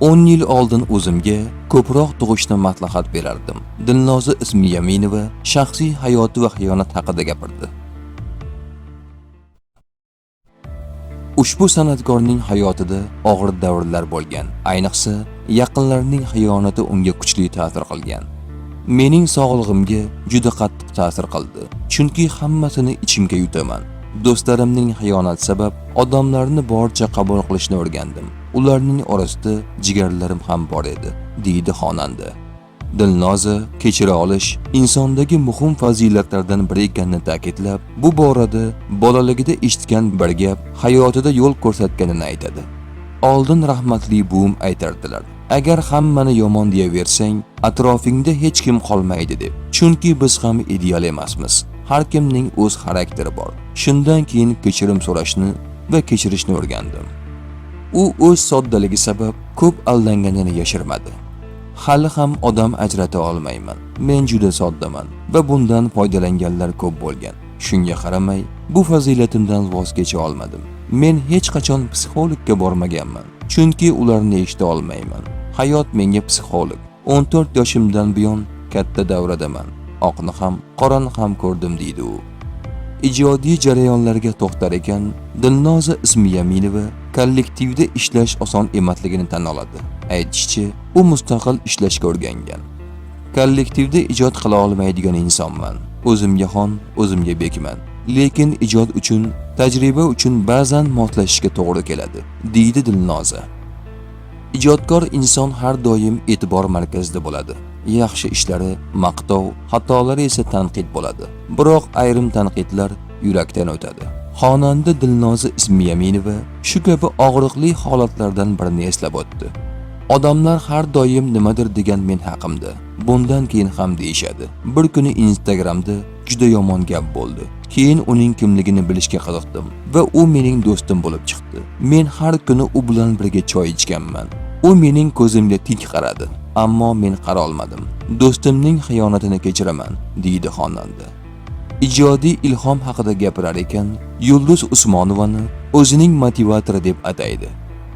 10 yil oldin o'zimga ko'proq tug'ishni maslahat berardim. Dilnoza Ismiyaminova shaxsiy hayoti va xiyonat haqida gapirdi. Ushbu san'atkorning hayotida og'ir davrlar bo'lgan. Ayniqsa, yaqinlarining xiyonati unga kuchli ta'sir qilgan. Mening sog'lig'imga juda qattiq ta'sir qildi. Chunki hammasini ichimga yutaman. Do'stlarimning xiyonati sabab odamlarni boricha qabul qilishni o'rgandim. Ularning orasida jigarlarim ham bor edi, deydi xonanda. Dilnoza kechira olish insondagi muhim fazilatlardan biri ekanini ta'kidlab, bu borada bolaligida eshitgan bir gap hayotida yo'l ko'rsatganini aytadi. Oldin rahmatli buvim aytardilar: agar hammani yomon deyaversang, atrofingda hech kim qolmaydi deb. Chunki biz ham ideal emasmiz. Har kimning o'z xarakteri bor. Shundan keyin kechirim so'rashni va kechirishni o'rgandim. U o'z soddaligi sabab ko'p aldanganini yashirmadi. Hali ham odam ajrata olmayman. Men juda soddaman va bundan foydalanganlar ko'p bo'lgan. Shunga qaramay, bu fazilatimdan voz kecha olmadim. Men hech qachon psixologga bormaganman, chunki ularni eshita olmayman. Hayot menga psixolog. 14 yoshimdan buyon katta davradaman. Oqni ham, qorani ham ko'rdim, deydi u. Ijodiy jarayonlarga to'xtar ekan, Dilnoza Ismiyaminova kollektivda ishlash oson emasligini tan oladi. Aytishicha, u mustaqil ishlashga o'rgangan. Kollektivda ijod qila olmaydigan insonman. O'zimga xon, o'zimga bekman. Lekin ijod uchun, tajriba uchun ba'zan moslashishga to'g'ri keladi, deydi Dilnoza. Ijodkor inson har doim e'tibor markazida bo'ladi. Yaxshi ishlari maqtov, xatolari esa tanqid bo'ladi. Biroq ayrim tanqidlar yurakdan o'tadi. Xonanda Dilnoza Ismiyaminova shu kabi og'riqli holatlardan birini eslab o'tdi. Odamlar har doim nimadir degan men haqimda. Bundan keyin ham deyishadi. Bir kuni Instagramda juda yomon gap bo'ldi. Keyin uning kimligini bilishga qiziqdim va u mening do'stim bo'lib chiqdi. Men har kuni u bilan birga choy ichganman. U mening ko'zimga tik qaradi, ammo men qara olmadim. Do'stimning xiyonatini kechiraman, deydi xonanda. Ijodiy ilhom haqida gapirar ekan, Yulduz Usmonovani o'zining motivatori deb ataydi.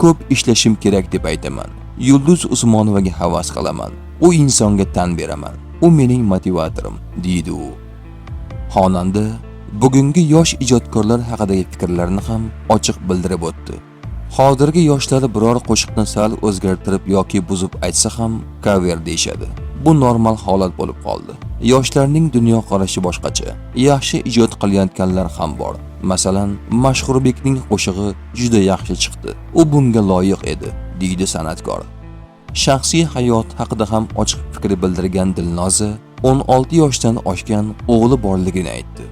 Ko'p ishlashim kerak deb aytaman. Yulduz Usmonovaga havas qilaman. U insonga tan beraman. U mening motivatorim, deydi u. Xonanda bugungi yosh ijodkorlar haqidagi fikrlarini ham ochiq bildirib o'tdi. Hozirgi yoshlar biror qo'shiqni sal o'zgartirib yoki buzib aytsa ham cover deyshadi. Bu normal holat bo'lib qoldi. Yoshlarning dunyo qarashi boshqacha. Yaxshi ijod qilayotganlar ham bor. Masalan, Mashhurbekning qo'shig'i juda yaxshi chiqdi. U bunga loyiq edi, deydi san'atkor. Shaxsiy hayot haqida ham ochiq fikr bildirgan Dilnoza 16 yoshdan oshgan o'g'li borligini aytdi.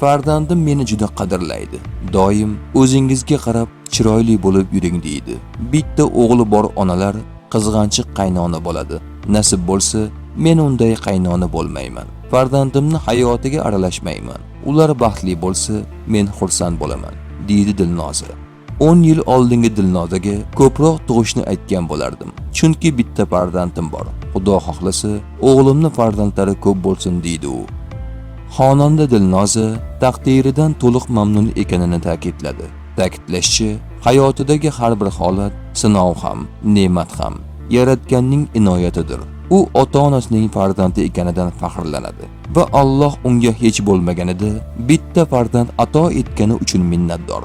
Farzandim meni juda qadrlaydi. Doim o'zingizga qarab chiroyli bo'lib yuring, deydi. Bitta o'g'li bor onalar qizg'anchiq qaynona bo'ladi. Nasib bo'lsa, men unday qaynona bo'lmayman. Farzandimni hayotiga aralashmayman. Ular baxtli bo'lsa, men xursand bo'laman, deydi Dilnoza. 10 yil oldingi Dilnozaga ko'proq tug'ishni aytgan bo'lardim. Chunki bitta farzandim bor. Xudo xohlasa, o'g'limni farzandlari ko'p bo'lsin, deydi u. Xonanda Dilnoza taqdiridan to'liq mamnun ekanini ta'kidladi. Ta'kidlashicha, hayotidagi har bir holat sinov ham, ne'mat ham Yaratganning inoyatidir. U ota-onasining farzandi ekanidan faxrlanadi va Alloh unga hech bo'lmaganida bitta farzand ato etgani uchun minnatdor.